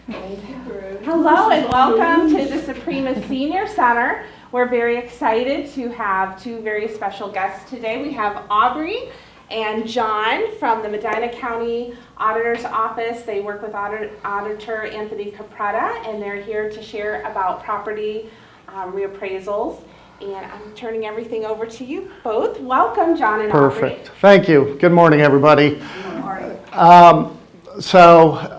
Hello and welcome to the Soprema Senior Center. We're very excited to have two very special guests today. We have Aubrey and John from the Medina County Auditor's Office. They work with Auditor Anthony Capretta, and they're here to share about property reappraisals. And I'm turning everything over to you both. Welcome, John and Aubrey. Perfect. Thank you. Good morning, everybody. Good morning. So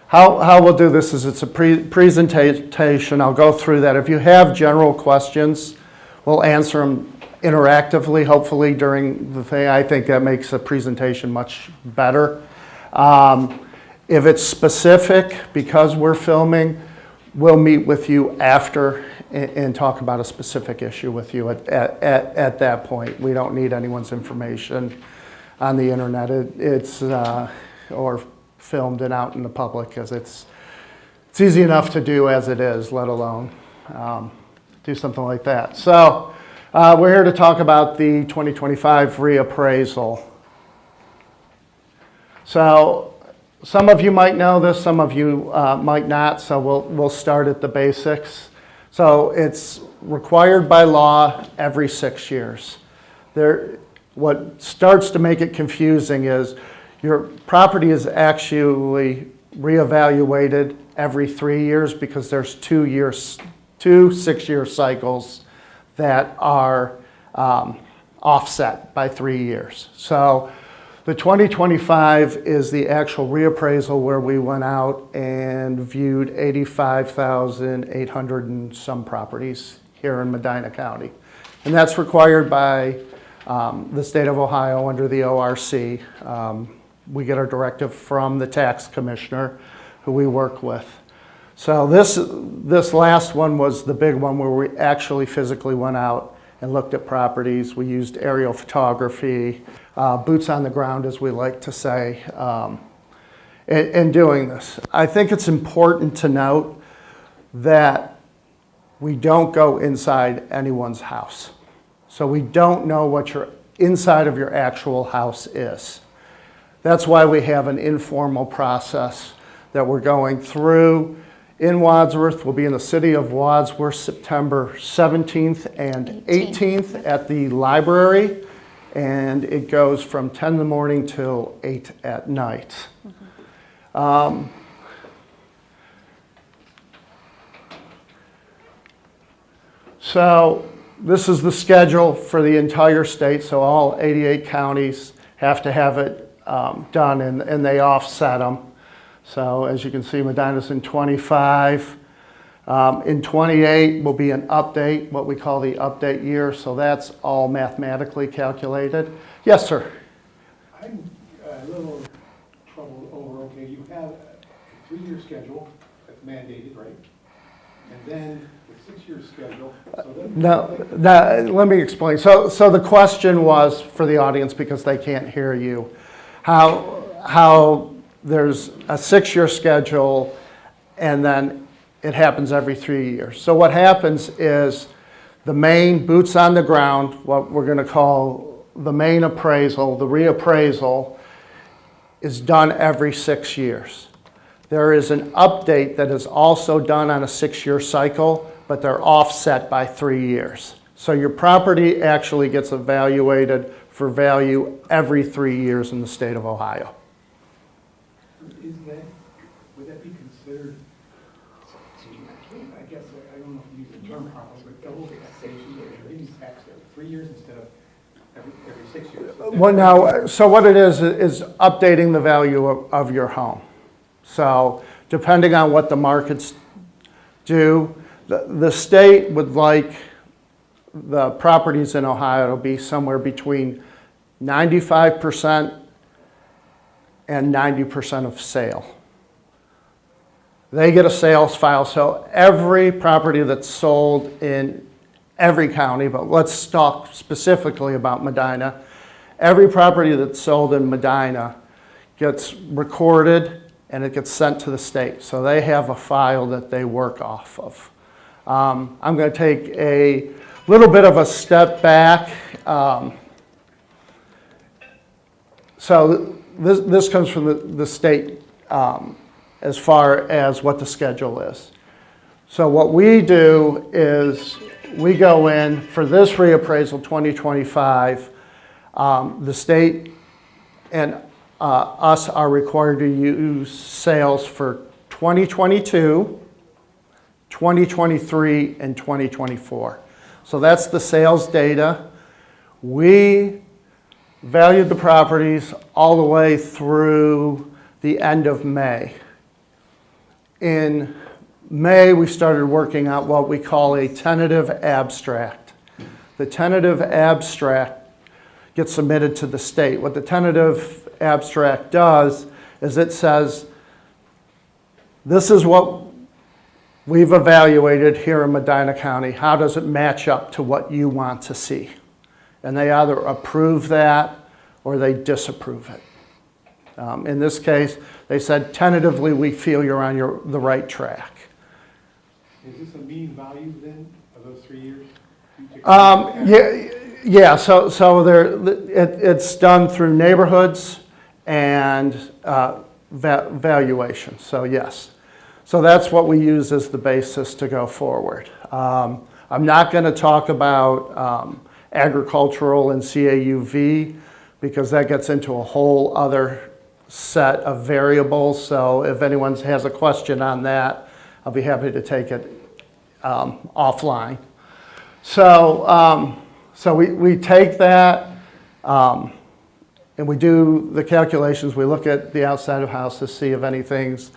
how we'll do this is it's a presentation. I'll go through that. If you have general questions, we'll answer them interactively, hopefully, during the thing. I think that makes a presentation much better. If it's specific, because we're filming, we'll meet with you after and talk about a specific issue with you at that point. We don't need anyone's information on the internet. It's or filmed and out in the public, because it's easy enough to do as it is, let alone do something like that. So we're here to talk about the 2025 reappraisal. So some of you might know this, some of you might not, so we'll start at the basics. So it's required by law every 6 years. What starts to make it confusing is your property is actually reevaluated every 3 years, because there's 2 6-year cycles that are offset by 3 years. So the 2025 is the actual reappraisal, where we went out and viewed 85,800 and some properties here in Medina County. And that's required by the state of Ohio under the ORC. We get our directive from the tax commissioner, who we work with. So this last one was the big one, where we actually physically went out and looked at properties. We used aerial photography, boots on the ground, as we like to say, in doing this. I think it's important to note that we don't go inside anyone's house. So we don't know what your inside of your actual house is. That's why we have an informal process that we're going through. In Wadsworth, we'll be in the City of Wadsworth September 17th and 18th at the library, and it goes from 10 in the morning till 8 at night. So this is the schedule for the entire state, so all 88 counties have to have it done, and they offset them. So as you can see, Medina's in 25. In 28 will be an update, what we call the update year. So that's all mathematically calculated. Yes, sir? I'm a little troubled over, okay, you have a 3-year schedule that's mandated, right? And then the 6-year schedule. So then Let me explain. So the question was for the audience, because they can't hear you, how there's a 6-year schedule, and then it happens every 3 years. So what happens is the main boots on the ground, what we're going to call the main appraisal, the reappraisal, is done every 6 years. There is an update that is also done on a 6-year cycle, but they're offset by 3 years. So your property actually gets evaluated for value every 3 years in the state of Ohio. Would that be considered, I guess, I don't know if you use the term properly, but double taxation, or you're getting taxed every 3 years instead of every 6 years? Well, now, so what it is updating the value of your home. So depending on what the markets do, the state would like the properties in Ohio to be somewhere between 95% and 90% of sale. They get a sales file, so every property that's sold in every county, but let's talk specifically about Medina. Every property that's sold in Medina gets recorded and it gets sent to the state. So they have a file that they work off of. I'm going to take a little bit of a step back. So this comes from the state as far as what the schedule is. So what we do is we go in for this reappraisal 2025, the state and us are required to use sales for 2022, 2023, and 2024. So that's the sales data. We valued the properties all the way through the end of May. In May, we started working out what we call a tentative abstract. The tentative abstract gets submitted to the state. What the tentative abstract does is it says, this is what we've evaluated here in Medina County. How does it match up to what you want to see? And they either approve that or they disapprove it. In this case, they said, tentatively, we feel you're on the right track. Is this a mean value then of those 3 years? Yeah. So it's done through neighborhoods and valuation. So yes. So that's what we use as the basis to go forward. I'm not going to talk about agricultural and CAUV because that gets into a whole other set of variables. So if anyone has a question on that, I'll be happy to take it offline. So we take that and we do the calculations. We look at the outside of house to see if anything's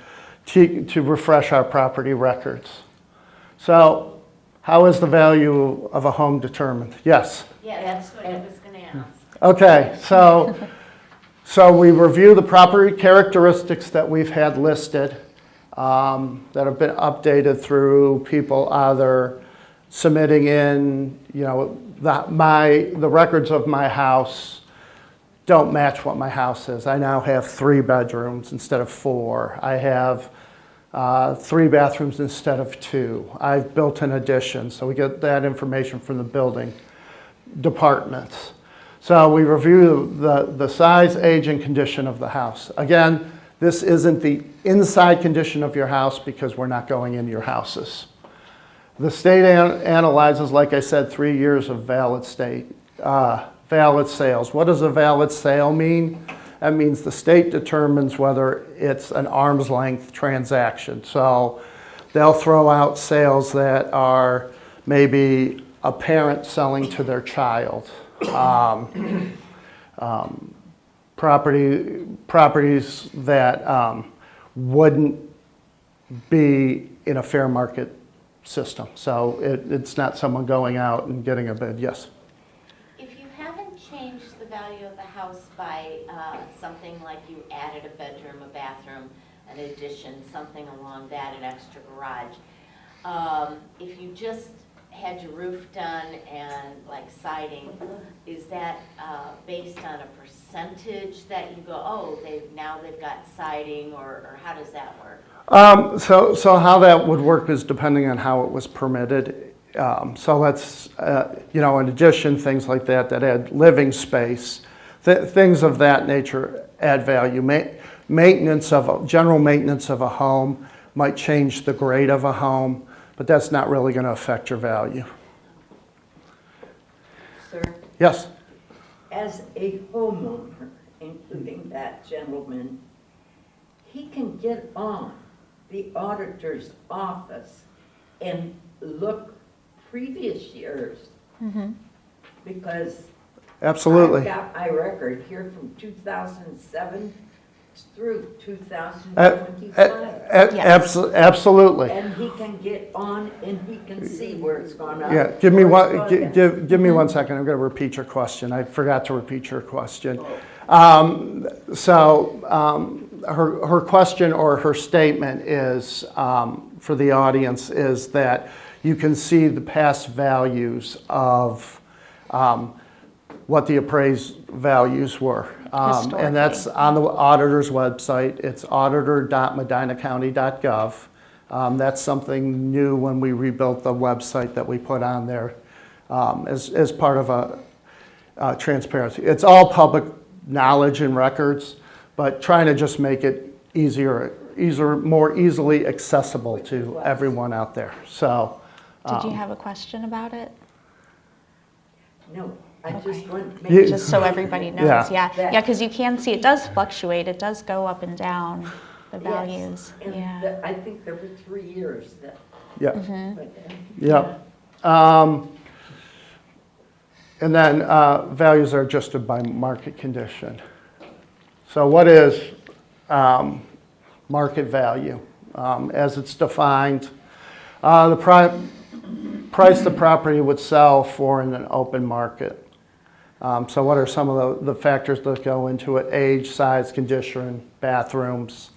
to refresh our property records. So how is the value of a home determined? Yes? Yeah, that's what I was going to ask. Okay, so we review the property characteristics that we've had listed that have been updated through people either submitting in, the records of my house don't match what my house is. I now have 3 bedrooms instead of 4. I have 3 bathrooms instead of 2. I've built an addition, so we get that information from the building departments. So we review the size, age, and condition of the house. Again, this isn't the inside condition of your house because we're not going into your houses. The state analyzes, like I said, 3 years of valid sales. What does a valid sale mean? That means the state determines whether it's an arm's length transaction. So they'll throw out sales that are maybe a parent selling to their child. Properties that wouldn't be in a fair market system. So it's not someone going out and getting a bid. Yes? If you haven't changed the value of the house by something like you added a bedroom, a bathroom, an addition, something along that, an extra garage, if you just had your roof done and like siding, is that based on a percentage that you go, oh, they've got siding, or how does that work? So how that would work is depending on how it was permitted. So let's, in addition, things like that add living space, things of that nature add value. General maintenance of a home might change the grade of a home, but that's not really going to affect your value. Sir? Yes? As a homeowner, including that gentleman, he can get on the auditor's office and look previous years. Mm-hmm. Because Absolutely. I've got my record here from 2007 through 2025. Absolutely. And he can get on and he can see where it's gone up. Yeah, give me 1 second. I'm going to repeat your question. I forgot to repeat your question. Her question or her statement is, for the audience, is that you can see the past values of what the appraised values were. And that's on the auditor's website. It's auditor.medinacounty.gov. That's something new when we rebuilt the website that we put on there as part of a transparency. It's all public knowledge and records, but trying to just make it easier more easily accessible to everyone out there. So, Did you have a question about it? No, I just want to You- make Just so everybody knows, Yeah. yeah, because you can see it does fluctuate, it does go up and down, the values, And yeah. I think there were 3 years that, yeah. but, Yep. And then values are adjusted by market condition. So what is market value? As it's defined, the price the property would sell for in an open market. So what are some of the factors that go into it? Age, size, condition, bathrooms,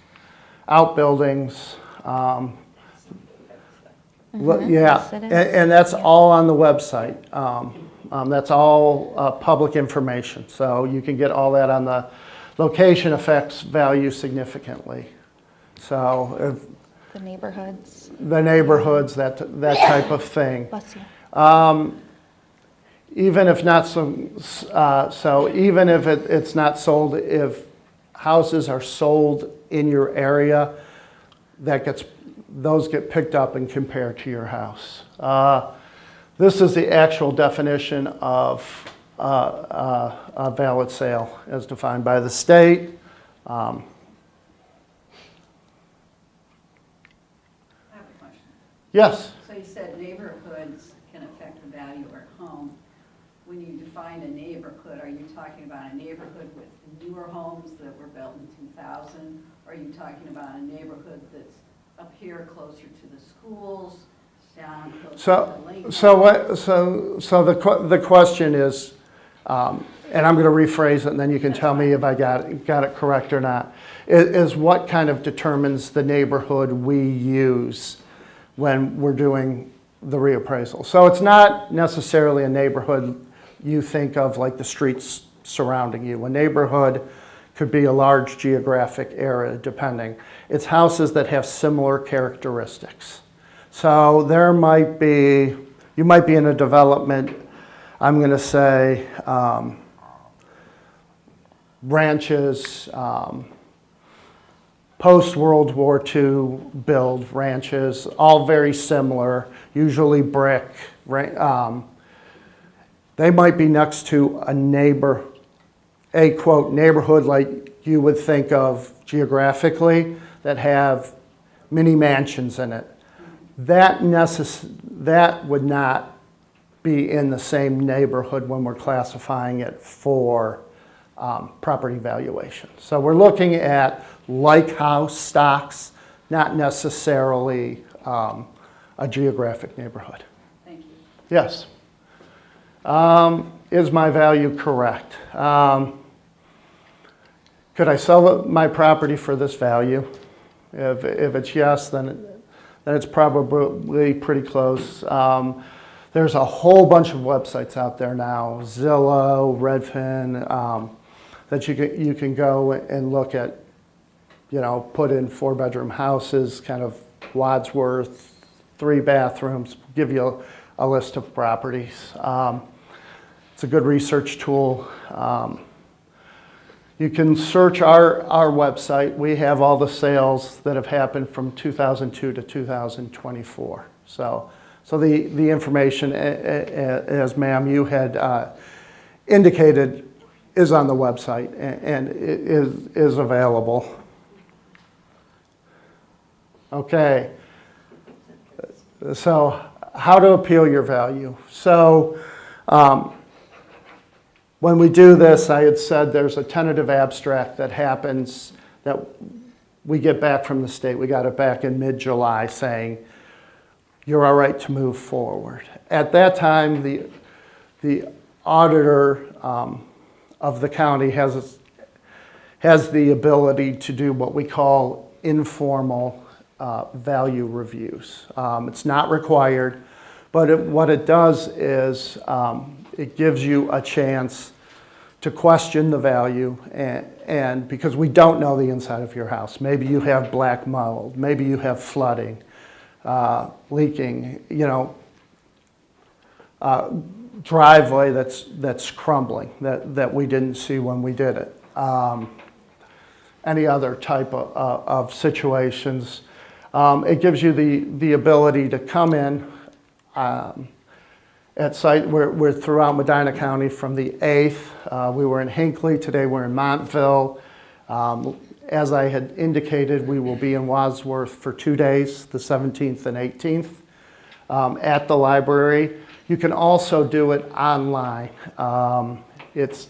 outbuildings. Yeah, Yes, it is. and that's all on the website. That's all public information, so you can get all that on the location affects value significantly. So if The neighborhoods, the neighborhoods, that type of thing. bless you. Even if not so even if it's not sold, if houses are sold in your area, those get picked up and compared to your house. This is the actual definition of a valid sale as defined by the state. I have a question. Yes. So you said neighborhoods can affect the value of a home. When you define a neighborhood, are you talking about a neighborhood with newer homes that were built in 2000? Or are you talking about a neighborhood that's up here closer to the schools, down closer to Lincoln? So the question is, and I'm going to rephrase it, and then you can tell me if I got it correct or not, is what kind of determines the neighborhood we use when we're doing the reappraisal. So it's not necessarily a neighborhood you think of like the streets surrounding you. A neighborhood could be a large geographic area, depending. It's houses that have similar characteristics. So you might be in a development, I'm going to say ranches, post-World War II build ranches, all very similar, usually brick. They might be next to a quote neighborhood like you would think of geographically that have mini mansions in it. That would not be in the same neighborhood when we're classifying it for property valuation. So we're looking at like house stocks, not necessarily a geographic neighborhood. Thank you. Yes. Is my value correct? Could I sell my property for this value? If it's yes, then it's probably pretty close. There's a whole bunch of websites out there now, Zillow, Redfin, that you can go and look at, put in 4-bedroom houses, kind of Wadsworth, 3 bathrooms, give you a list of properties. It's a good research tool. You can search our website. We have all the sales that have happened from 2002 to 2024. So the information, as ma'am, you had indicated, is on the website and is available. Okay. So how to appeal your value. So when we do this, I had said there's a tentative abstract that happens that we get back from the state. We got it back in mid-July saying, you're all right to move forward. At that time, the auditor of the county has the ability to do what we call informal value reviews. It's not required, but what it does is it gives you a chance to question the value, and because we don't know the inside of your house. Maybe you have black mold, maybe you have flooding, leaking, driveway that's crumbling that we didn't see when we did it. any other type of situations. It gives you the ability to come in at site. We're throughout Medina County from the 8th. We were in Hinckley, today we're in Montville. As I had indicated, we will be in Wadsworth for 2 days, the 17th and 18th, at the library. You can also do it online. It's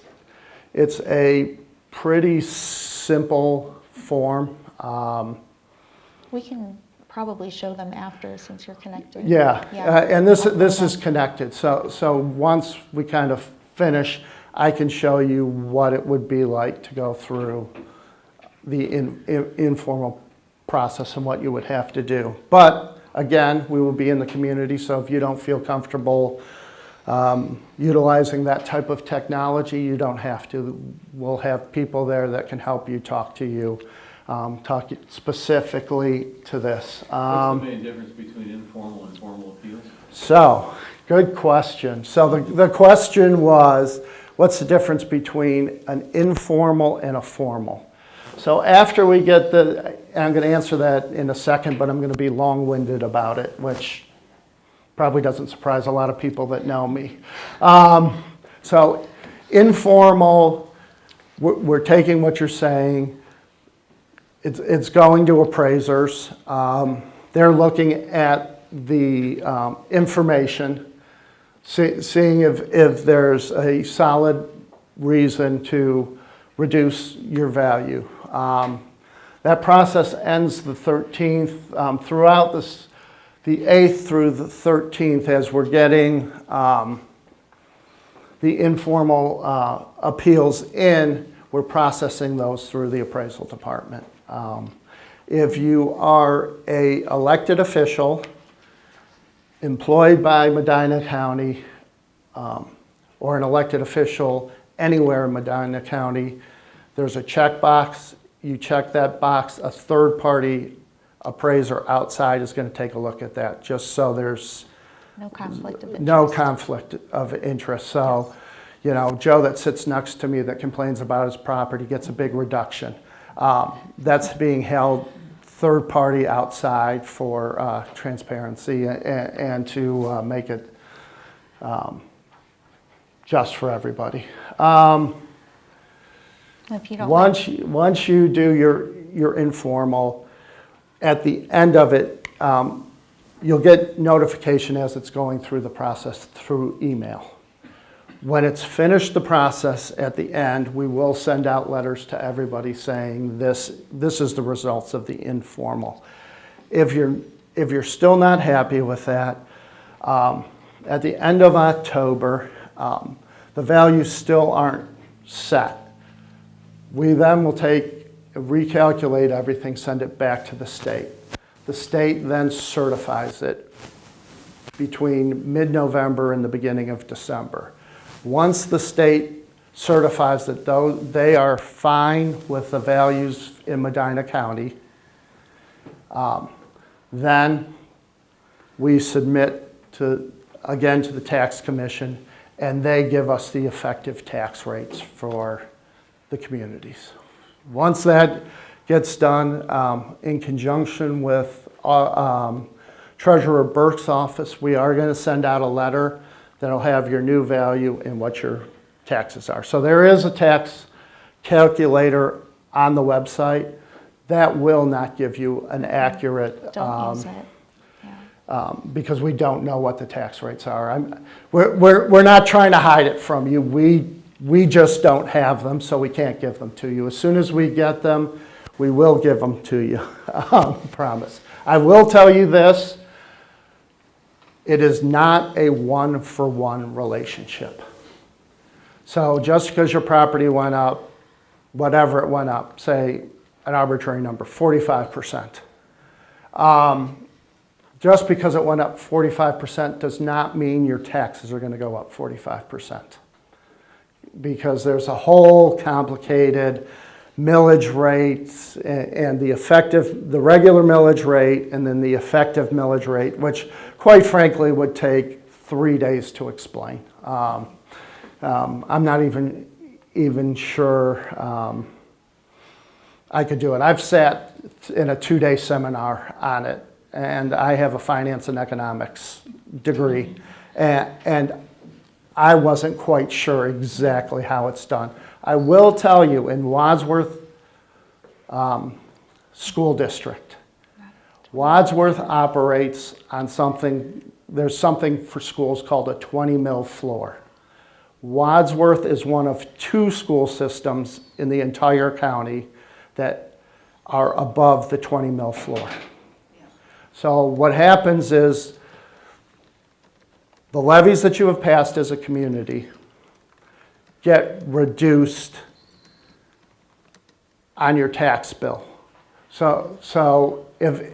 a pretty simple form. We can probably show them after since you're connected. Yeah, and this is connected. So once we kind of finish, I can show you what it would be like to go through the informal process and what you would have to do. But again, we will be in the community, so if you don't feel comfortable utilizing that type of technology, you don't have to. We'll have people there that can help you, talk to you, talk specifically to this. What's the main difference between informal and formal appeals? So, good question. So the question was, what's the difference between an informal and a formal? So after we get I'm going to answer that in a second, but I'm going to be long-winded about it, which probably doesn't surprise a lot of people that know me. So informal, we're taking what you're saying, it's going to appraisers. They're looking at the information, seeing if there's a solid reason to reduce your value. That process ends the 13th. Throughout the 8th through the 13th, as we're getting the informal appeals in, we're processing those through the appraisal department. If you are an elected official employed by Medina County or an elected official anywhere in Medina County, there's a checkbox. You check that box, a third-party appraiser outside is going to take a look at that, just so there's No conflict of interest. no conflict of interest. So, you know, Joe that sits next to me that complains about his property gets a big reduction. That's being held third-party outside for transparency and to make it just for everybody. If you don't Once you do your informal, at the end of it, you'll get notification as it's going through the process through email. When it's finished the process at the end, we will send out letters to everybody saying this is the results of the informal. If you're still not happy with that, at the end of October, the values still aren't set. We then will recalculate everything, send it back to the state. The state then certifies it between mid-November and the beginning of December. Once the state certifies that they are fine with the values in Medina County, then we submit again to the tax commission, and they give us the effective tax rates for the communities. Once that gets done, in conjunction with Treasurer Burke's office, we are going to send out a letter that'll have your new value and what your taxes are. So there is a tax calculator on the website that will not give you an accurate. don't use it. Yeah. Because we don't know what the tax rates are. We're not trying to hide it from you. We just don't have them, so we can't give them to you. As soon as we get them, we will give them to you. Promise. I will tell you this. It is not a one-for-one relationship. So just because your property went up, whatever it went up, say an arbitrary number, 45%. Just because it went up 45% does not mean your taxes are going to go up 45%. Because there's a whole complicated millage rates and the regular millage rate and then the effective millage rate, which quite frankly would take 3 days to explain. I'm not even sure I could do it. I've sat in a 2-day seminar on it, and I have a finance and economics degree, and I wasn't quite sure exactly how it's done. I will tell you, in Wadsworth School District, Wadsworth operates on something, there's something for schools called a 20 mil floor. Wadsworth is one of 2 school systems in the entire county that are above the 20 mil floor. So what happens is the levies that you have passed as a community get reduced on your tax bill. So if,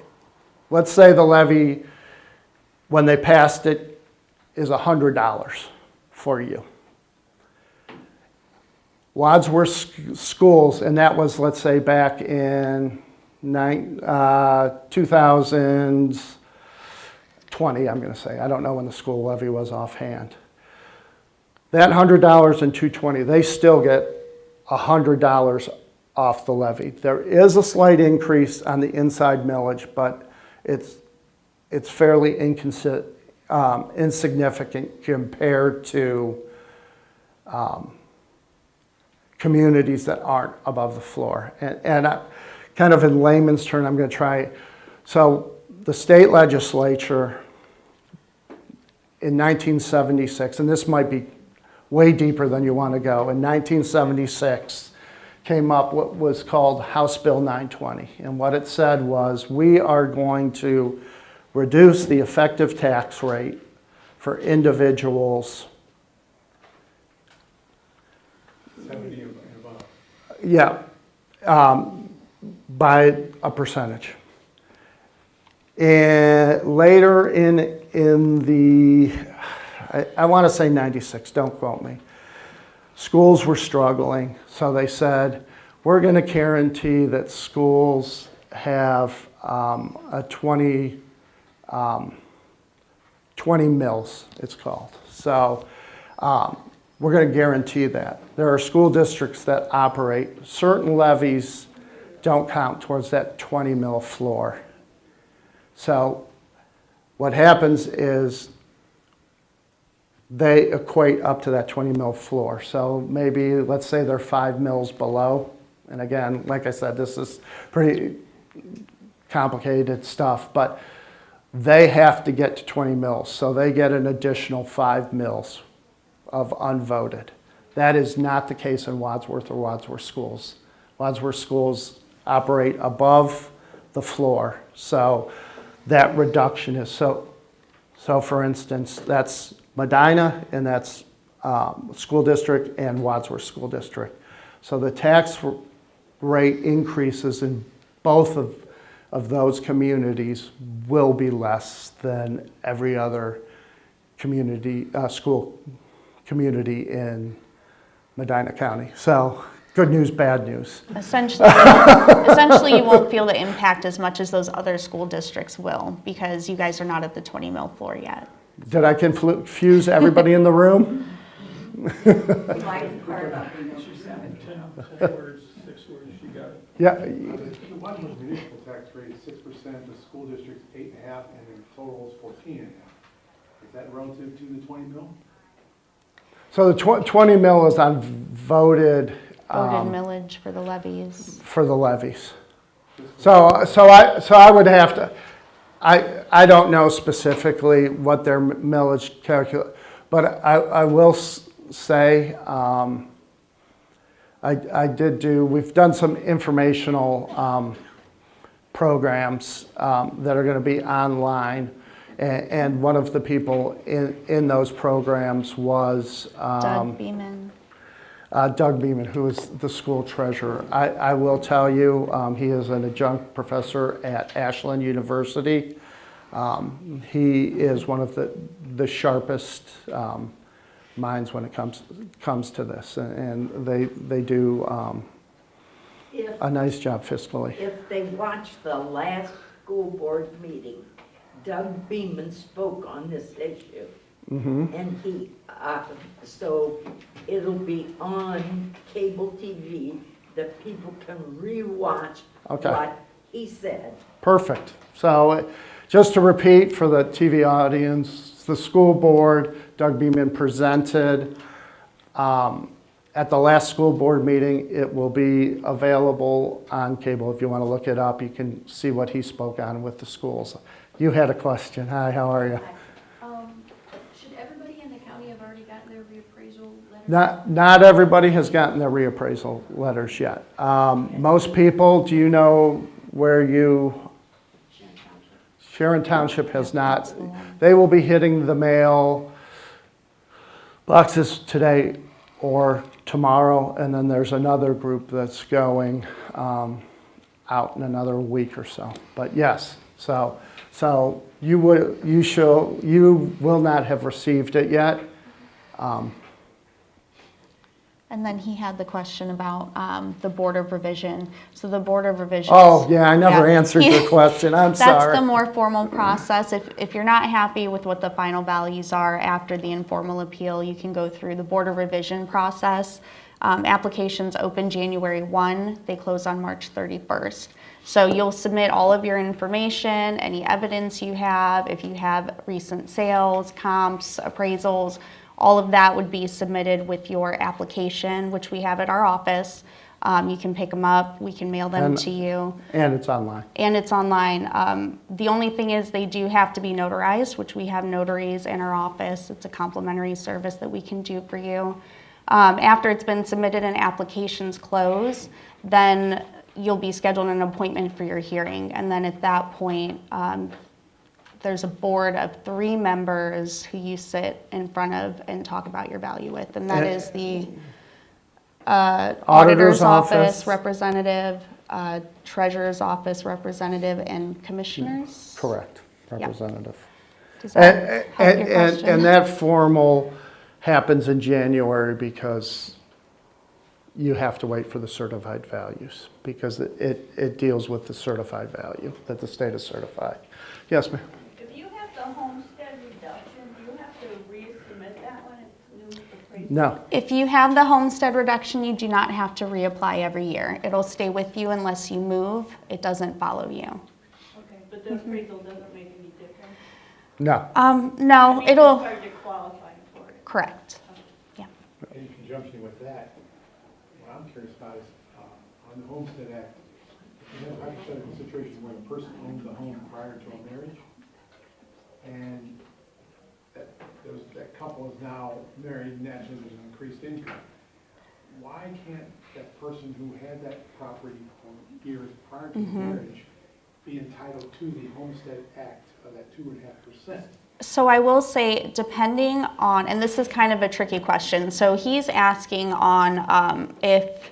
let's say the levy, when they passed it, is $100 for you. Wadsworth schools, and that was, let's say, back in 2020, I'm going to say. I don't know when the school levy was offhand. That $100 and $220, they still get $100 off the levy. There is a slight increase on the inside millage, but it's fairly insignificant compared to communities that aren't above the floor. And I, kind of in layman's term, I'm going to try. So the state legislature in 1976, and this might be way deeper than you want to go, in 1976 came up what was called House Bill 920. And what it said was, we are going to reduce the effective tax rate for individuals. 70 and above. Yeah, by a percentage. And later in the, I want to say 96, don't quote me, schools were struggling, so they said, we're going to guarantee that schools have a 20 mils, it's called. So we're going to guarantee that. There are school districts that operate, certain levies don't count towards that 20 mil floor. So what happens is they equate up to that 20 mil floor. So maybe, let's say they're 5 mils below. And again, like I said, this is pretty complicated stuff, but they have to get to 20 mils. So they get an additional 5 mils of unvoted. That is not the case in Wadsworth or Wadsworth schools. Wadsworth schools operate above the floor. So that reduction is so for instance, that's Medina, and that's school district and Wadsworth School District. So the tax rate increases in both of those communities will be less than every other community, school community in Medina County. So good news, bad news. Essentially, you won't feel the impact as much as those other school districts will, because you guys are not at the 20 mil floor yet. Did I confuse everybody in the room? The life part about being over 70. 10 words, 6 words, you got it. Yeah. The Wadsworth municipal tax rate is 6%, the school district's 8.5%, and then total is 14.5%. Is that relative to the 20 mil? So the 20 mil is on voted Millage for the levies. for the levies. So I would have to, I don't know specifically what their millage calculate, but I will say, we've done some informational programs that are going to be online, and one of the people in those programs was Doug Beeman. Doug Beeman, who is the school treasurer. I will tell you, he is an adjunct professor at Ashland University. He is one of the sharpest minds when it comes to this, and they do a nice job fiscally. If they watch the last school board meeting, Doug Beeman spoke on this issue. Mm-hmm. And he, so it'll be on cable TV that people can rewatch Okay. what he said. Perfect. So just to repeat for the TV audience, the school board, Doug Beeman presented at the last school board meeting. It will be available on cable. If you want to look it up, you can see what he spoke on with the schools. You had a question. Hi, how are you? Should everybody in the county have already gotten their reappraisal letter? Not everybody has gotten their reappraisal letters yet. Most people, do you know where you... Sharon Township has not. They will be hitting the mail boxes today or tomorrow, and then there's another group that's going out in another week or so. But yes, so you will not have received it yet. And then he had the question about the Board of Revision. So the Board of Revision. Oh, yeah, I never answered your question. I'm sorry. That's the more formal process. If you're not happy with what the final values are after the informal appeal, you can go through the Board of Revision process. Applications open January 1. They close on March 31st. So you'll submit all of your information, any evidence you have, if you have recent sales, comps, appraisals. All of that would be submitted with your application, which we have at our office. You can pick them up, we can mail them to you. And it's online. And it's online. The only thing is they do have to be notarized, which we have notaries in our office. It's a complimentary service that we can do for you. After it's been submitted and applications close, then you'll be scheduled an appointment for your hearing. And then at that point, there's a board of 3 members who you sit in front of and talk about your value with. And that is the auditor's office representative, treasurer's office representative, and commissioners. Correct, representative. Does that help your question? And that formal happens in January because you have to wait for the certified values because it deals with the certified value that the state has certified. Yes, ma'am. If you have the homestead reduction, do you have to resubmit that when it's new appraisal? No. If you have the homestead reduction, you do not have to reapply every year. It'll stay with you unless you move. It doesn't follow you. Okay, but the appraisal doesn't make any difference? No. No, I mean, it'll, as far as you qualifying for it. correct. In conjunction with that, what I'm curious about is, on the Homestead Act, you have a hypothetical situation where the person owns the home prior to a marriage, and that couple is now married, and naturally there's an increased income. Why can't that person who had that property for years prior to the marriage be entitled to the Homestead Act of that 2.5%? So I will say, depending on, and this is kind of a tricky question. So he's asking on if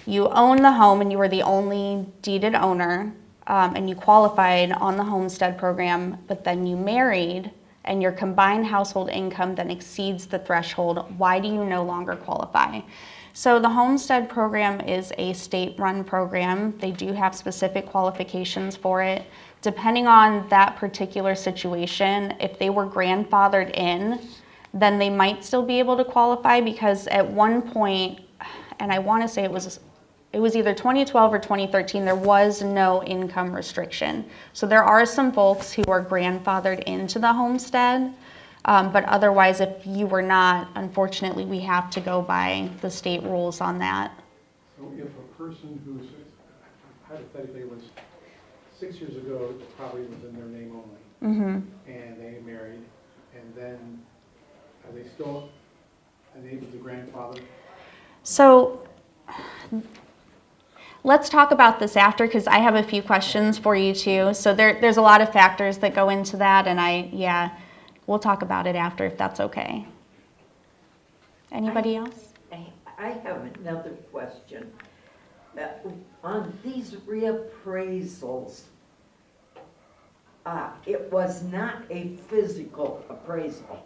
you own the home and you were the only deeded owner and you qualified on the homestead program, but then you married and your combined household income then exceeds the threshold, why do you no longer qualify? So the homestead program is a state-run program. They do have specific qualifications for it. Depending on that particular situation, if they were grandfathered in, then they might still be able to qualify because at one point, and I want to say it was either 2012 or 2013, there was no income restriction. So there are some folks who are grandfathered into the homestead, but otherwise if you were not, unfortunately we have to go by the state rules on that. So if a person who's, hypothetically, was 6 years ago, the property was in their name only, and they married, and then are they still enabled to grandfather? So let's talk about this after because I have a few questions for you too. So there's a lot of factors that go into that, and we'll talk about it after if that's okay. Anybody else? I have another question. On these reappraisals, it was not a physical appraisal,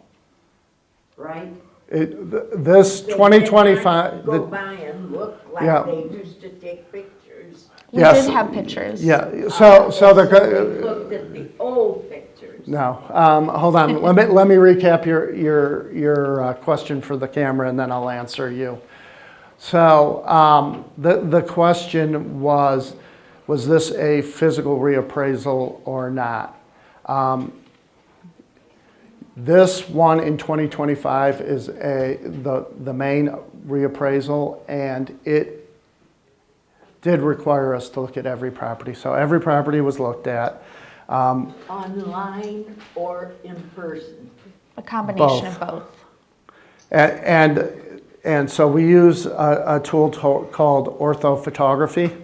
right? This They 2025. did not go by and look like Yeah. they used to take pictures. We Yes. did have pictures. Yeah. They So looked at the old pictures. no. Hold on. let me recap your question for the camera, and then I'll answer you. So the question was this a physical reappraisal or not? This one in 2025 is the main reappraisal, and it did require us to look at every property. So every property was looked at. Online or in person? A combination Both. of both. And so we use a tool called orthophotography.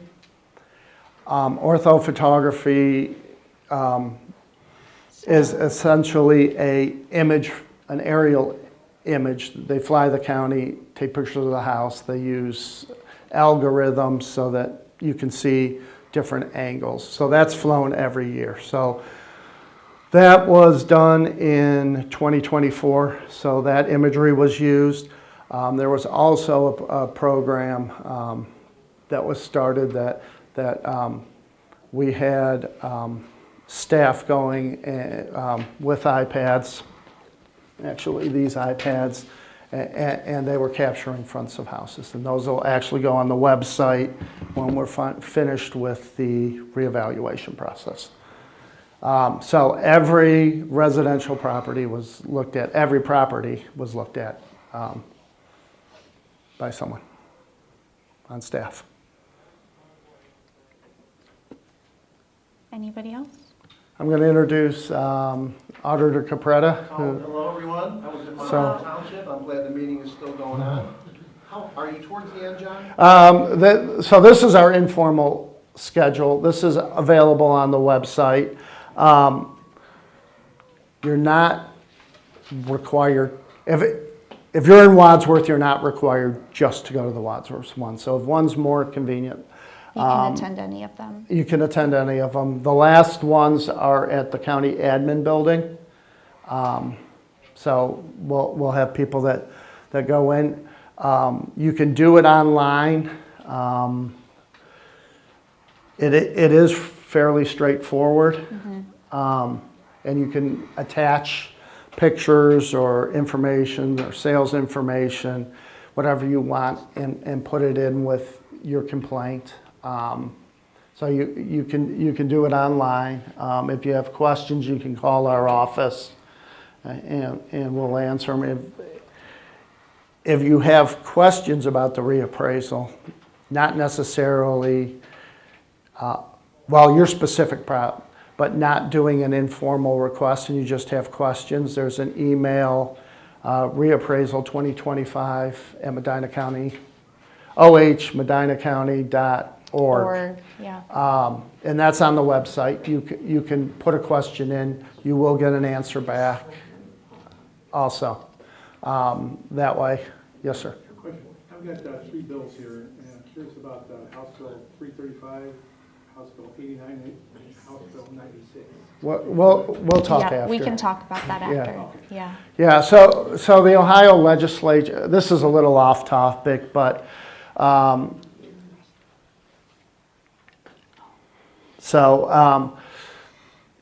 Orthophotography is essentially an aerial image. They fly the county, take pictures of the house. They use algorithms so that you can see different angles. So that's flown every year. So that was done in 2024. So that imagery was used. There was also a program that was started that we had staff going with iPads, actually these iPads, and they were capturing fronts of houses. And those will actually go on the website when we're finished with the reevaluation process. So every residential property was looked at, every property was looked at by someone on staff. Anybody else? I'm going to introduce Auditor Capretta. Hello, everyone. I was in Monroe Township. I'm glad the meeting is still going on. How are you towards the end, John? So this is our informal schedule. This is available on the website. You're not required, if you're in Wadsworth, you're not required just to go to the Wadsworth one. So if one's more convenient, You can attend any of them. you can attend any of them. The last ones are at the county admin building. So we'll have people that go in. You can do it online. It is fairly straightforward. Mm-hmm. And you can attach pictures or information or sales information, whatever you want, and put it in with your complaint. So you can do it online. If you have questions, you can call our office and we'll answer them. If you have questions about the reappraisal, not necessarily, your specific problem, but not doing an informal request and you just have questions, there's an email, reappraisal 2025 at Medina County, medinacounty.org. Yeah. And that's on the website. You can put a question in. You will get an answer back also. That way. Yes, sir. Question. I've got 3 bills here, and I'm curious about House Bill 335, House Bill 89, and House Bill 96. We'll talk Yeah, after. we can talk about that Yeah. after. Yeah. Yeah, so the Ohio legislature, this is a little off topic, but the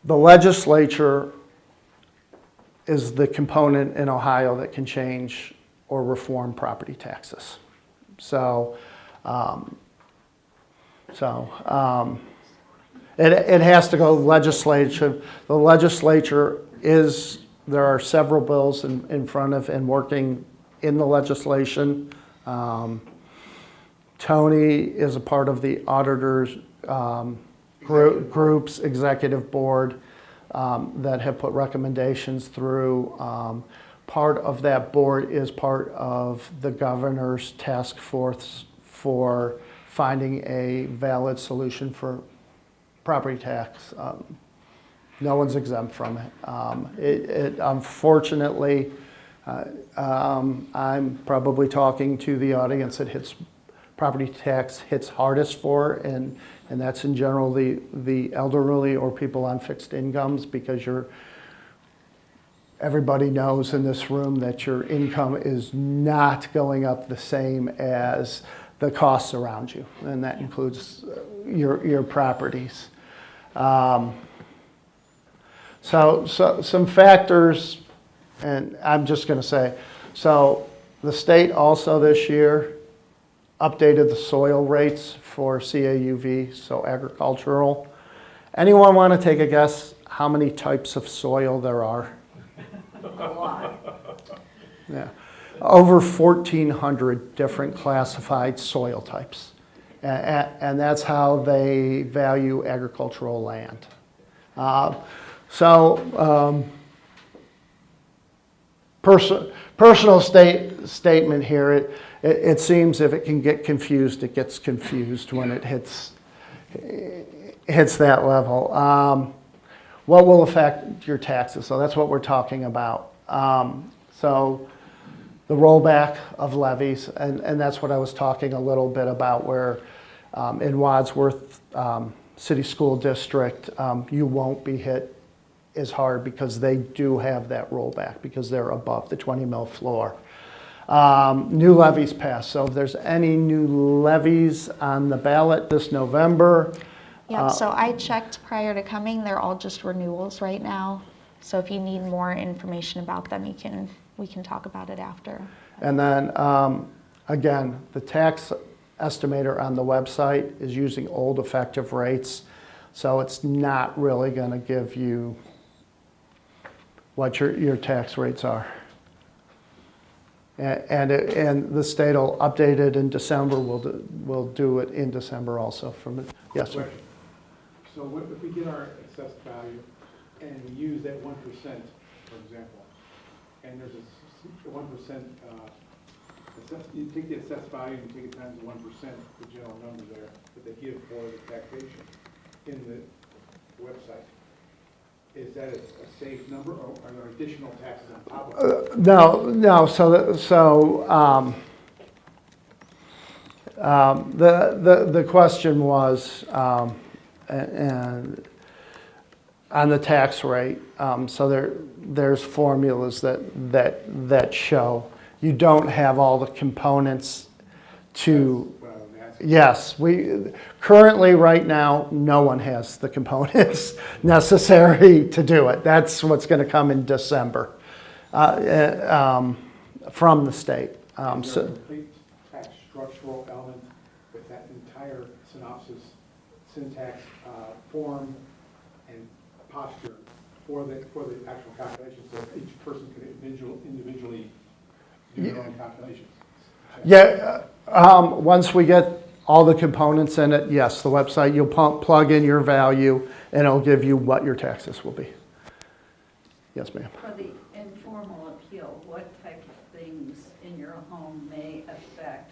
legislature is the component in Ohio that can change or reform property taxes. It has to go legislature. The legislature there are several bills in front of and working in the legislation. Tony is a part of the Auditor's group's executive board that have put recommendations through. Part of that board is part of the governor's task force for finding a valid solution for property tax. No one's exempt from it. Unfortunately, I'm probably talking to the audience that property tax hits hardest for, and that's in general the elderly or people on fixed incomes, because everybody knows in this room that your income is not going up the same as the costs around you, and that includes your properties. So some factors, and I'm just going to say, so the state also this year updated the soil rates for CAUV, so agricultural. Anyone want to take a guess how many types of soil there are? A lot. Yeah, over 1,400 different classified soil types. And that's how they value agricultural land. Personal statement here, it seems if it can get confused, it gets confused when it hits that level. What will affect your taxes? So that's what we're talking about. So the rollback of levies, and that's what I was talking a little bit about, where in Wadsworth City School District, you won't be hit as hard because they do have that rollback because they're above the 20 mil floor. New levies passed. So if there's any new levies on the ballot this November. Yeah, so I checked prior to coming, they're all just renewals right now. So if you need more information about them, we can talk about it after. And then, again, the tax estimator on the website is using old effective rates. So it's not really going to give you what your tax rates are. And the state will update it in December. We'll do it in December also. Yes, sir. So if we get our assessed value and we use that 1%, for example, and there's a 1%, you take the assessed value and you take it times 1%, the general number there that they give for the taxation in the website. Is that a safe number, or are there additional taxes on top of it? No. The question was, and on the tax rate. So there's formulas that show you don't have all the components to. Yes, we currently right now no one has the components necessary to do it. That's what's going to come in December from the state. Is there a complete tax structural element with that entire synopsis, syntax, form, and posture for the actual calculations, so each person can individually do their own calculations? Yeah, once we get all the components in it, yes, the website, you'll plug in your value and it'll give you what your taxes will be. Yes, ma'am. For the informal appeal, what type of things in your home may affect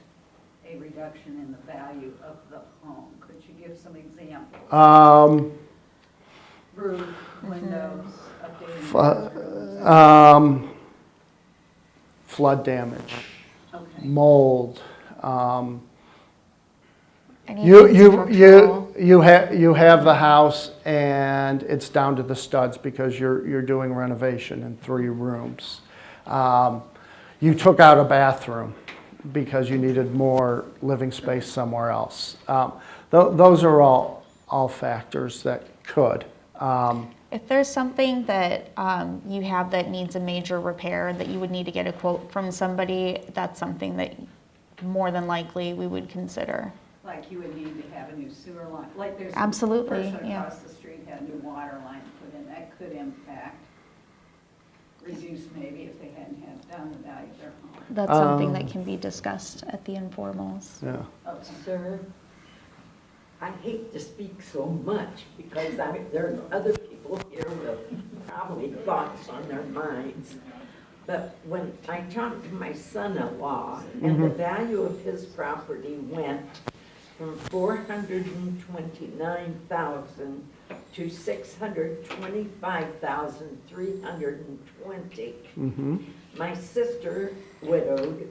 a reduction in the value of the home? Could you give some examples? Roof, windows, updating Flood damage, okay. mold. Anything You have the house and it's down to the studs because you're doing renovation in 3 rooms. You took out a bathroom because you needed more living space somewhere else. Those are all factors that could. If there's something that you have that needs a major repair that you would need to get a quote from somebody, that's something that more than likely we would consider. Like you would need to have a new sewer line, like there's Absolutely, a person yeah. across the street had a new water line put in, that could impact, reduce maybe if they hadn't had done the value of their home. That's something that can be discussed at the informals. Yeah. Okay. Sir, I hate to speak so much because there are other people here with probably thoughts on their minds. But when I talked to my son-in-law, and the value of his property went from $429,000 to $625,320. My sister, widowed,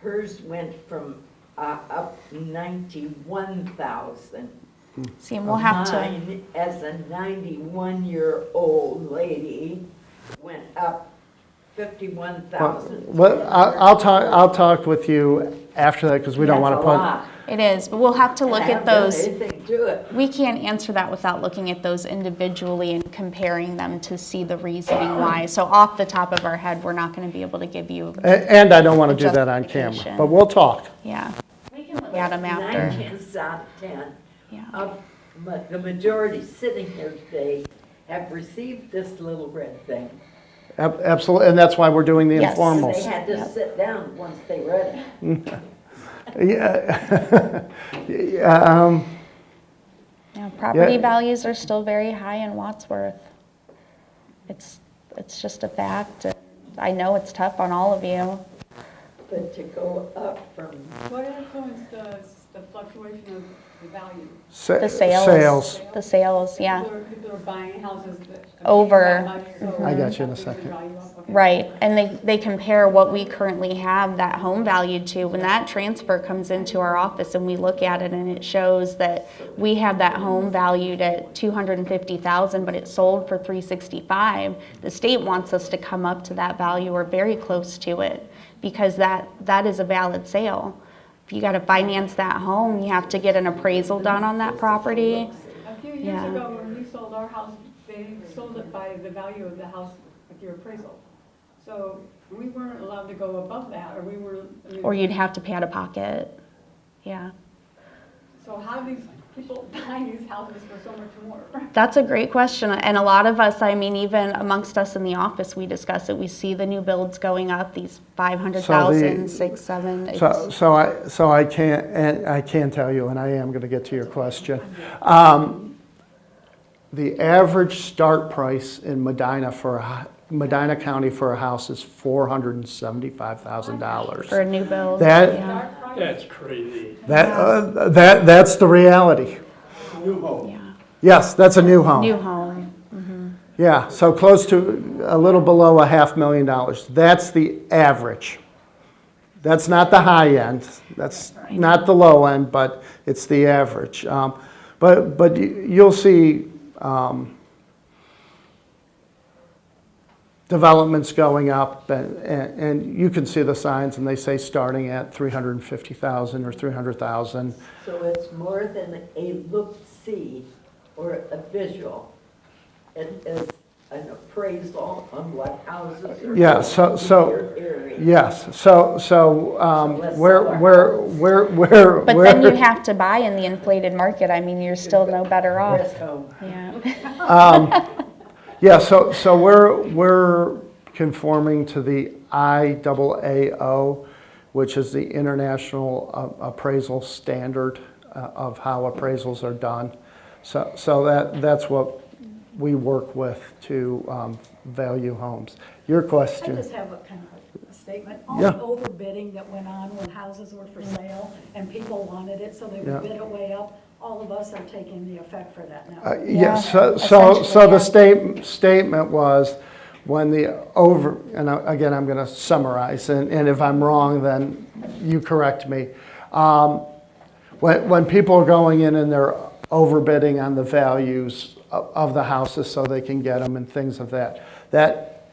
hers went from up 91,000. See, and we'll have to. Mine, as a 91-year-old lady, went up 51,000. Well, I'll talk with you after that because we don't want to put. It is, but we'll have to look at those. To it. We can't answer that without looking at those individually and comparing them to see the reasoning why. So off the top of our head, we're not going to be able to give you. And I don't want to do that on camera, justification. but we'll talk. Yeah. We can had them after. 9 chances out of 10 Yeah. of the majority sitting here today have received this little red thing. Absolutely, and that's why we're doing the Yes. And they informals. had to sit down once they read it. Yeah. Yeah, property Yeah. values are still very high in Wadsworth. It's just a fact. I know it's tough on all of you. But to go up from, What influenced the fluctuation of the value? The sales. The sales, yeah. People are buying houses that. Over. that much, so I got you in a the second. value up, okay. Right, and they compare what we currently have that home valued to. When that transfer comes into our office and we look at it and it shows that we have that home valued at $250,000, but it sold for $365, the state wants us to come up to that value or very close to it, because that is a valid sale. If you gotta finance that home, you have to get an appraisal done on that property. A few years Yeah. ago, when we sold our house, they sold it by the value of the house with your appraisal. So we weren't allowed to go above that, or we were. I mean, Or you'd have to pay out of pocket, yeah. So how do these people buy these houses for so much more? That's a great question, and a lot of us, I mean, even amongst us in the office, we discuss it. We see the new builds going up, these 500,000, 6, 7. So I can't tell you, and I am going to get to your question. The average start price in Medina County for a house is $475,000. For a new build. That- Yeah. That's crazy. That's the reality. New home. Yeah. Yes, that's a new home. New home. Yeah, so close to a little below $500,000. That's the average. That's not the high end. That's not the low end, but it's the average. But you'll see developments going up, and you can see the signs, and they say starting at $350,000 or $300,000. so it's more than a look-see or a visual. It is an appraisal on what houses are. Yeah, going so in your area. yes, so where But then you have to buy in the inflated market. I mean, you're still no better off. Rest home. Yeah. Yeah, so we're conforming to the IAAO, which is the International Appraisal Standard of how appraisals are done. So that's what we work with to value homes. Your I question? just have a kind of a statement. All Yeah. the overbidding that went on when houses were for sale and people wanted it, so they Yeah. would bid it way up, all of us are taking the effect for that now. Yes, Yeah, so the essentially, statement was when the and again, I'm going to summarize, and if I'm wrong, then you correct me. When people are going in and they're overbidding on the values of the houses so they can get them and things of that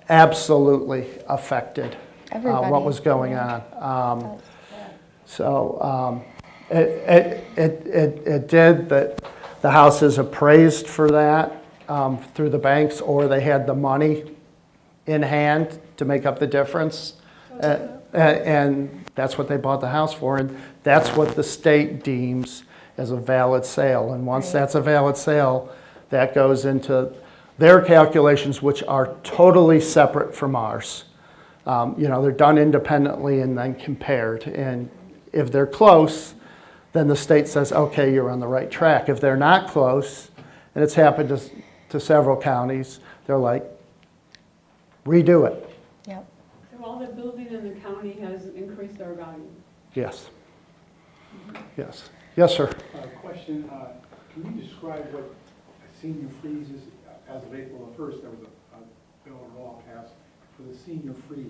absolutely affected Everybody. what was going on. It did that. The house is appraised for that through the banks, or they had the money in hand to make up the difference, and that's what they bought the house for, and that's what the state deems as a valid sale. And once that's a valid sale, that goes into their calculations, which are totally separate from ours. They're done independently and then compared, and if they're close, then the state says, okay, you're on the right track. If they're not close, and it's happened to several counties, they're like, redo it. Yep. So all the building in the county has increased our value. Yes. Yes. Yes, sir. Question, can you describe what a senior freeze is? As of April the 1st, there was a bill or law passed for the senior freeze,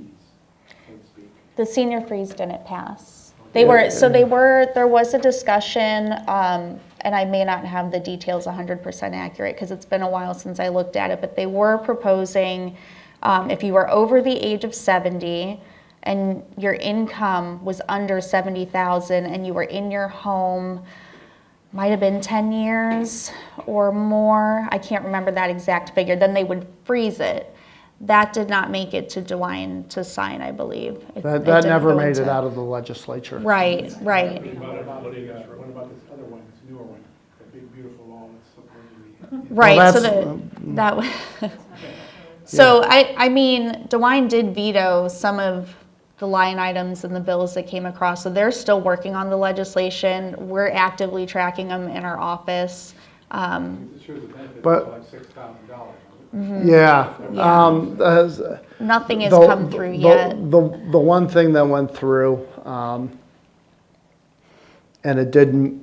so to speak. The senior freeze didn't pass. There was a discussion, and I may not have the details 100% accurate because it's been a while since I looked at it, but they were proposing if you were over the age of 70 and your income was under 70,000 and you were in your home, might have been 10 years or more, I can't remember that exact figure, then they would freeze it. That did not make it to DeWine to sign, I believe. That didn't never go made into- it out of the legislature. Right, right. What about this other one, this newer one, the big beautiful law that's supposedly? Right, Well, so that's, that, so I mean, DeWine did veto some of the line items and the bills that came across, so they're still working on the legislation. We're actively tracking them in our office. It shows the benefit But- of like $6,000. Yeah. Nothing has The- come through the- yet. The one thing that went through, and it didn't,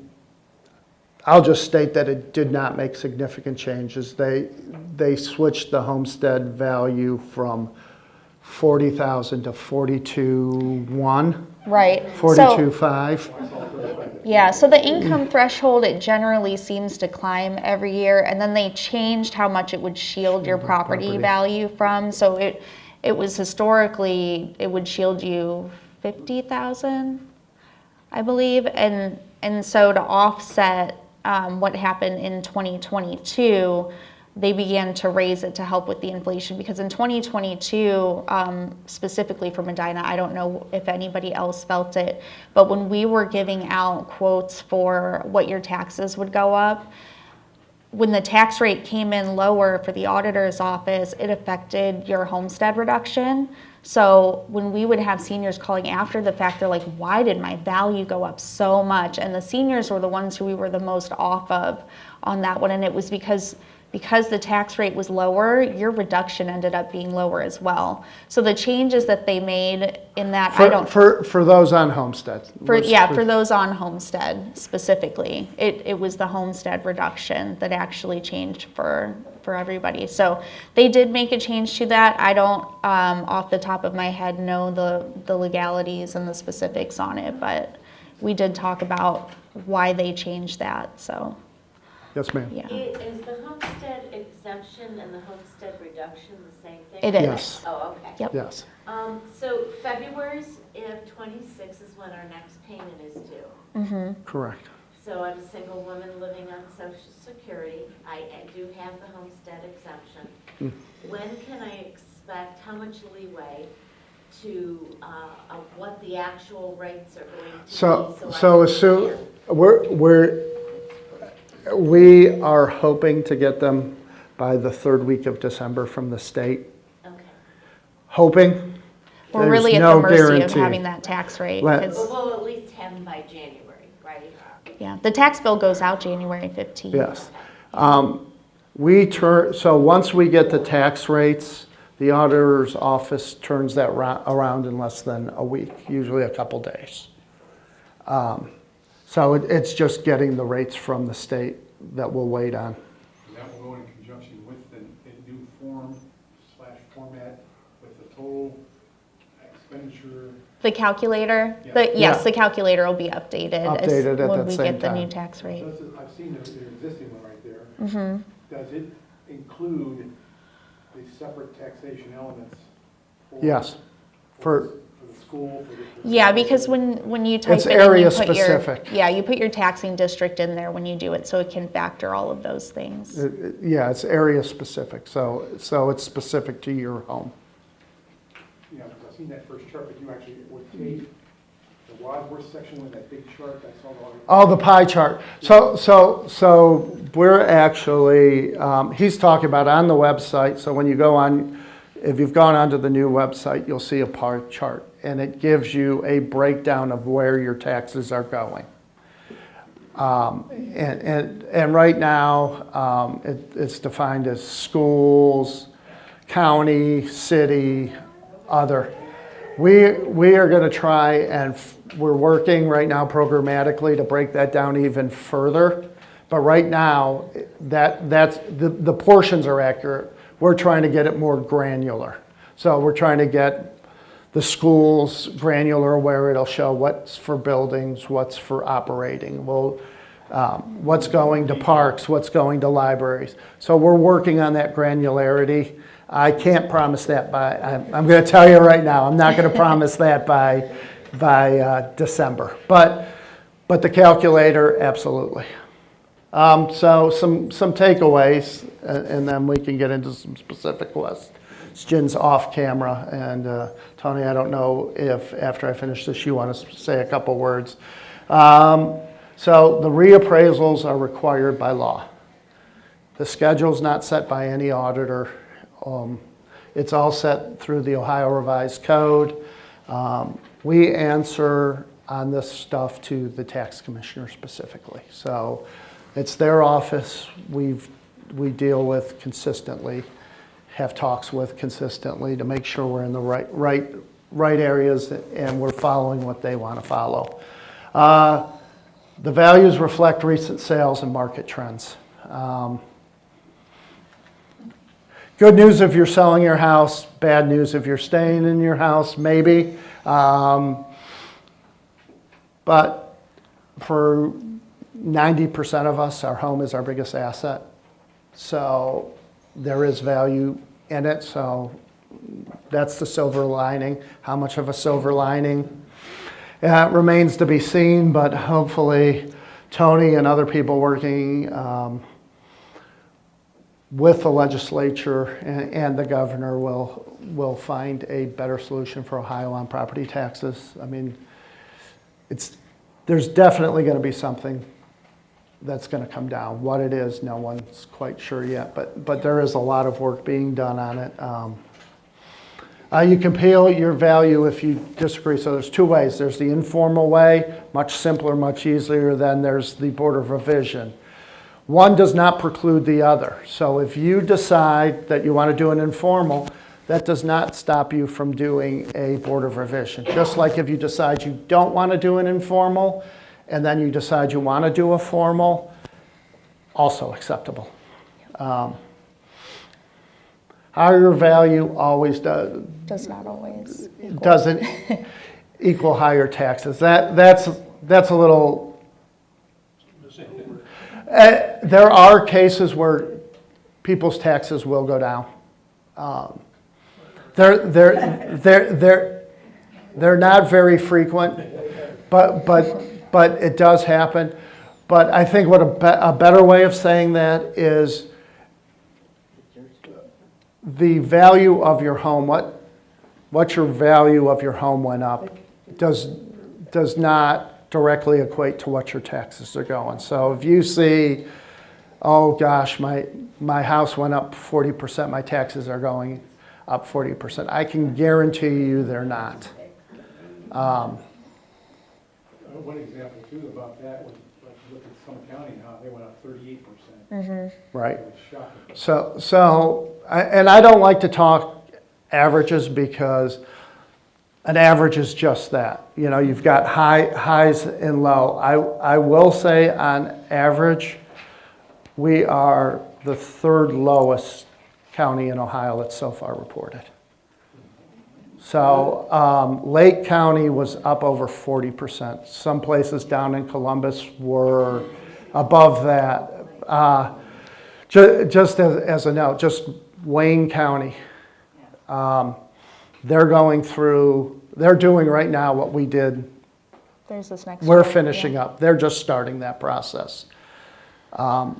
I'll just state that it did not make significant changes. They switched the homestead value from 40,000 to 42.1, Right. 42.5. Yeah, so the income threshold, it generally seems to climb every year, and then they changed how much it would shield your property value from. So it was historically, it would shield you 50,000, I believe, and so to offset what happened in 2022, they began to raise it to help with the inflation, because in 2022, specifically for Medina, I don't know if anybody else felt it, but when we were giving out quotes for what your taxes would go up, when the tax rate came in lower for the auditor's office, it affected your homestead reduction. So when we would have seniors calling after the fact, they're like, why did my value go up so much? And the seniors were the ones who we were the most off of on that one, and it was because the tax rate was lower, your reduction ended up being lower as well. So the changes that they made in that, For those on homestead. for those on homestead specifically, it was the homestead reduction that actually changed for everybody. So they did make a change to that. I don't, off the top of my head, know the legalities and the specifics on it, but we did talk about why they changed that, so. Yes, ma'am. Yeah. Is the homestead exemption and the homestead reduction the same thing? It is. Yes. Oh, okay. Yep. Yes. So February of '26 is when our next payment is due. Mm-hmm. Correct. So I'm a single woman living on Social Security. I do have the homestead exemption. When can I expect, how much leeway to, of what the actual rates are going to be? So as soon, we are hoping to get them by the third week of December from the state. Okay. Hoping. We're really at the mercy of having that tax rate. Let- We'll at least have them by January, right? Yeah, the tax bill goes out January 15th. Yes. So once we get the tax rates, the auditor's office turns that around in less than a week, usually a couple days. So it's just getting the rates from the state that we'll wait on. And that will go in conjunction with the new form/format with the total expenditure. The calculator, Yeah. yes, the calculator will be updated, Updated at when that we same get the new time. tax rate. I've seen the existing one right there. Mm-hmm. Does it include the separate taxation elements? Yes. For the school? For the Yeah, because when you type It's it in, area you put specific. you put your taxing district in there when you do it, so it can factor all of those things. Yeah, it's area specific, so it's specific to your home. Yeah, because I've seen that first chart, but you actually would take the Wadsworth section with that big chart, I saw all. Oh, the pie chart. So we're actually, he's talking about on the website, so when you go on, if you've gone onto the new website, you'll see a pie chart, and it gives you a breakdown of where your taxes are going. And right now, it's defined as schools, county, city, other. We are going to try, and we're working right now programmatically to break that down even further. But right now, that's the portions are accurate. We're trying to get it more granular. So we're trying to get the schools granular, where it'll show what's for buildings, what's for operating. What's going to parks, what's going to libraries. So we're working on that granularity. I can't promise that I'm going to tell you right now, I'm not going to promise that by December. But the calculator, absolutely. So some takeaways, and then we can get into some specific Jen's off camera, and Tony, I don't know if after I finish this you want to say a couple words. So the reappraisals are required by law. The schedule's not set by any auditor. It's all set through the Ohio Revised Code. We answer on this stuff to the tax commissioner specifically. So it's their office we deal with consistently, have talks with consistently to make sure we're in the right areas and we're following what they want to follow. The values reflect recent sales and market trends. Good news if you're selling your house, bad news if you're staying in your house, maybe. But for 90% of us, our home is our biggest asset. So there is value in it. So that's the silver lining. How much of a silver lining? It remains to be seen, but hopefully Tony and other people working with the legislature and the governor will find a better solution for Ohio on property taxes. I mean, there's definitely going to be something that's going to come down. What it is, no one's quite sure yet, but there is a lot of work being done on it. You can appeal your value if you disagree. So there's two ways. There's the informal way, much simpler, much easier. Then there's the Board of Revision. One does not preclude the other. So if you decide that you want to do an informal, that does not stop you from doing a Board of Revision. Just like if you decide you don't want to do an informal, and then you decide you want to do a formal, also acceptable. Higher value always does not always doesn't equal higher taxes. That's a little. There are cases where people's taxes will go down. They're not very frequent, but it does happen. But I think what a better way of saying that is the value of your home. What your value of your home went up does not directly equate to what your taxes are going. So if you see, oh gosh, my house went up 40%, my taxes are going up 40%. I can guarantee you they're not. One example too about that was, look at some county now, they went up 38%. Right. It was shocking. So I don't like to talk averages because an average is just that. You know, you've got highs and low. I will say on average, we are the third lowest county in Ohio that's so far reported. So Lake County was up over 40%. Some places down in Columbus were above that. Just as a note, just Wayne County, they're doing right now what we did. There's this next We're one, finishing yeah. up. They're just starting that process. An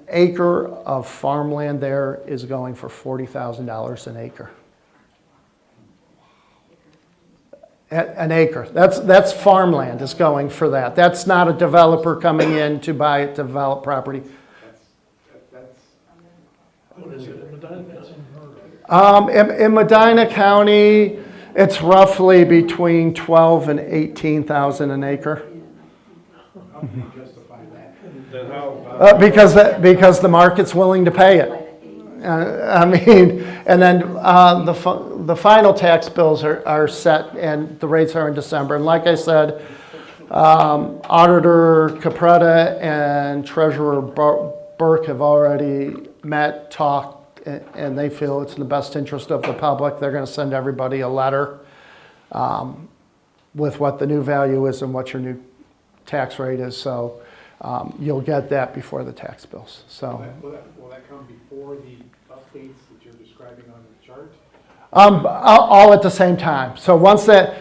acre of farmland there is going for $40,000 an acre. An acre. That's farmland is going for that. That's not a developer coming in to buy it, develop property. What is it in Medina? In Medina County, it's roughly between 12 and 18,000 an acre. How can you justify that? Because the market's willing to pay it. I mean, and then the final tax bills are set and the rates are in December. And like I said, Auditor Capretta and Treasurer Burke have already met, talked, and they feel it's in the best interest of the public. They're going to send everybody a letter with what the new value is and what your new tax rate is. So you'll get that before the tax bills. So Will that come before the updates that you're describing on the chart? all at the same time. So once that,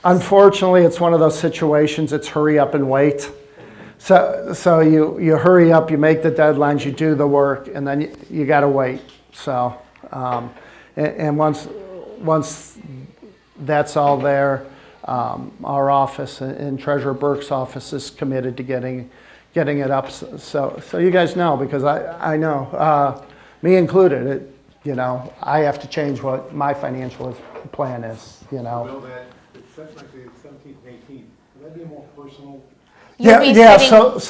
unfortunately, it's one of those situations. It's hurry up and wait. So you hurry up, you make the deadlines, you do the work, and then you got to wait. So, and once that's all there, our office and Treasurer Burke's office is committed to getting it up. So you guys know, because I know, me included, I have to change what my financial plan is, Will that, it's set like the 17th and 18th, will that be a more personal? You'll be Yeah, sitting-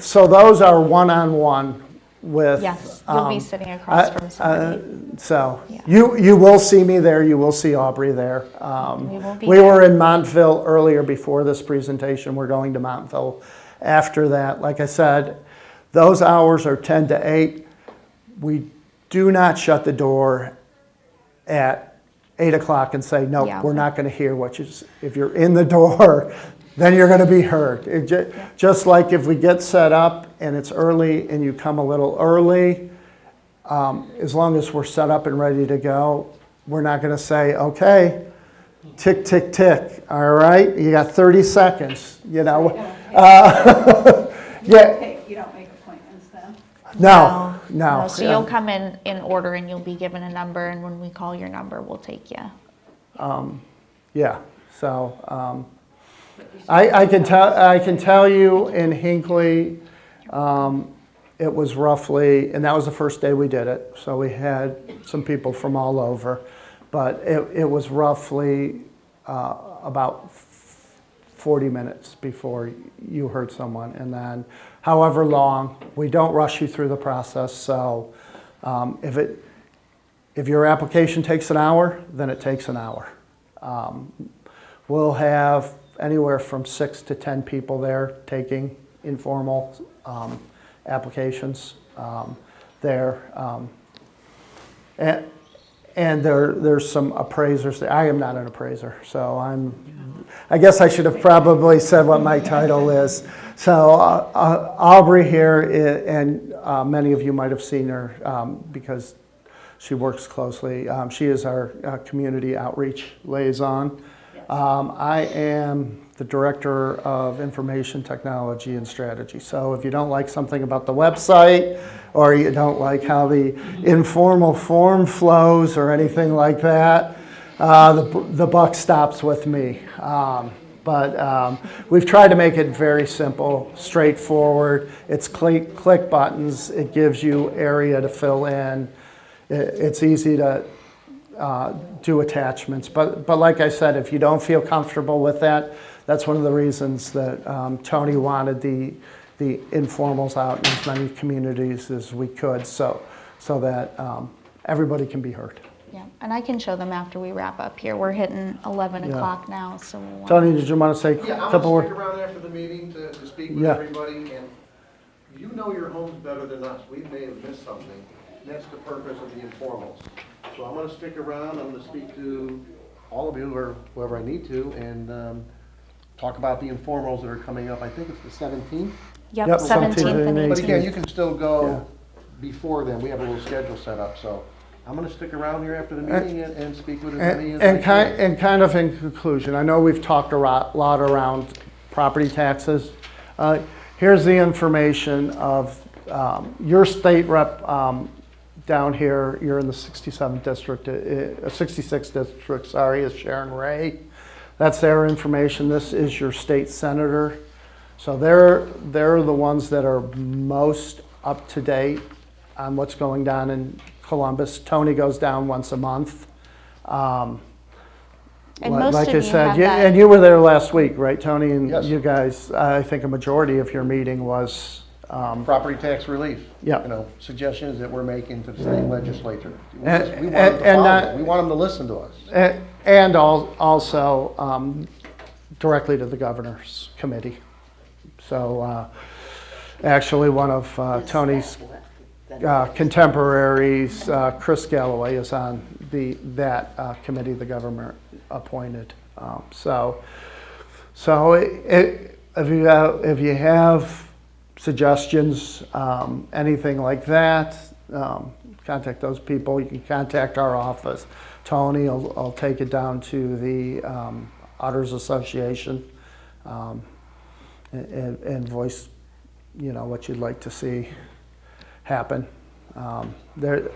so those are one-on-one with. Yes, you'll be sitting across from somebody. So Yeah. you will see me there, you will see Aubrey there. We will be We there. were in Montville earlier before this presentation, we're going to Montville after that. Like I said, those hours are 10 to 8. We do not shut the door at 8 o'clock and say, no, Yeah. we're not going to hear what you, if you're in the door, then you're going to be heard. Just like if we get set up and it's early and you come a little early, as long as we're set up and ready to go, we're not going to say, okay, tick, tick, tick, all right? You got 30 seconds, Yeah. You don't make appointments then? No. So you'll come in order and you'll be given a number, and when we call your number, we'll take you. Yeah, so I can tell you in Hinckley, it was roughly, and that was the first day we did it, so we had some people from all over, but it was roughly about 40 minutes before you heard someone, and then however long, we don't rush you through the process, so if your application takes an hour, then it takes an hour. We'll have anywhere from 6 to 10 people there taking informal applications there. And there's some appraisers there. I am not an appraiser, so I guess I should have probably said what my title is. So Aubrey here, and many of you might have seen her because she works closely. She is our community outreach liaison. I am the Director of Information Technology and Strategy. So if you don't like something about the website, or you don't like how the informal form flows or anything like that, the buck stops with me. But we've tried to make it very simple, straightforward. It's click buttons. It gives you area to fill in. It's easy to do attachments. But like I said, if you don't feel comfortable with that, that's one of the reasons that Tony wanted the informals out in as many communities as we could, so that everybody can be heard. Yeah, and I can show them after we wrap up here. We're hitting 11 o'clock now, so we'll Tony, did you want to say a Yeah, I'm couple going to words? stick around after the meeting to speak with Yeah. everybody, and you know your homes better than us. We may have missed something, and that's the purpose of the informals. So I'm going to stick around, I'm going to speak to all of you, or whoever I need to, and talk about the informals that are coming up. I think it's the 17th. Yep, Yep, 17th and 18th. But again, you can still Yeah. go before then. We have a little schedule set up, so I'm going to stick around here after the meeting and speak with as many as I can. And kind of in conclusion, I know we've talked a lot around property taxes. Here's the information of your state rep down here. You're in the 67th district, 66th district, sorry, is Sharon Ray. That's their information. This is your state senator. So they're the ones that are most up to date on what's going down in Columbus. Tony goes down once a month. And most like of I you said, have you, that. and you were there last week, right, Tony? And Yes. you guys, I think a majority of your meeting was. Property tax relief. Yeah. You know, suggestions that we're making to the state legislature. We want And- them to and follow not- it. We want them to listen to us. And also directly to the governor's committee. So actually one of Tony's contemporaries, Chris Galloway, is on that committee the governor appointed. If you have suggestions, anything like that, contact those people. You can contact our office. Tony, I'll take it down to the Auditors Association and voice, what you'd like to see happen. There,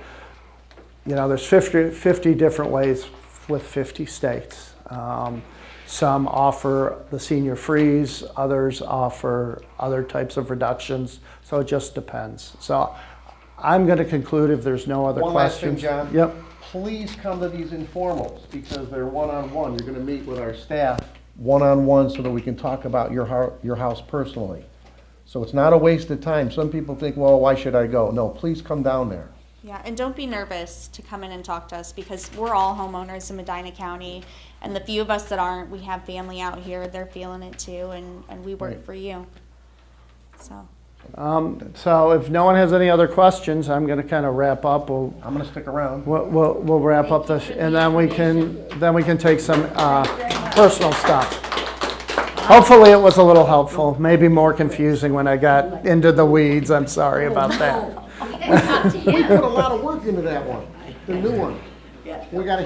there's 50 different ways with 50 states. Some offer the senior freeze, others offer other types of reductions, so it just depends. So I'm going to conclude if there's no other One last thing, questions. John. Yep. Please come to these informals because they're one-on-one. You're gonna meet with our staff one-on-one so that we can talk about your house personally. So it's not a waste of time. Some people think, well, why should I go? No, please come down there. Yeah, and don't be nervous to come in and talk to us because we're all homeowners in Medina County, and the few of us that aren't, we have family out here, they're feeling it too, and we work Right. for you. So. So if no one has any other questions, I'm going to kind of wrap up. I'm gonna stick around. We'll wrap up this, and then we can take some personal stuff. Hopefully it was a little helpful, maybe more confusing when I got into the weeds. I'm sorry about that. We put a lot of work into that one, the new one. We gotta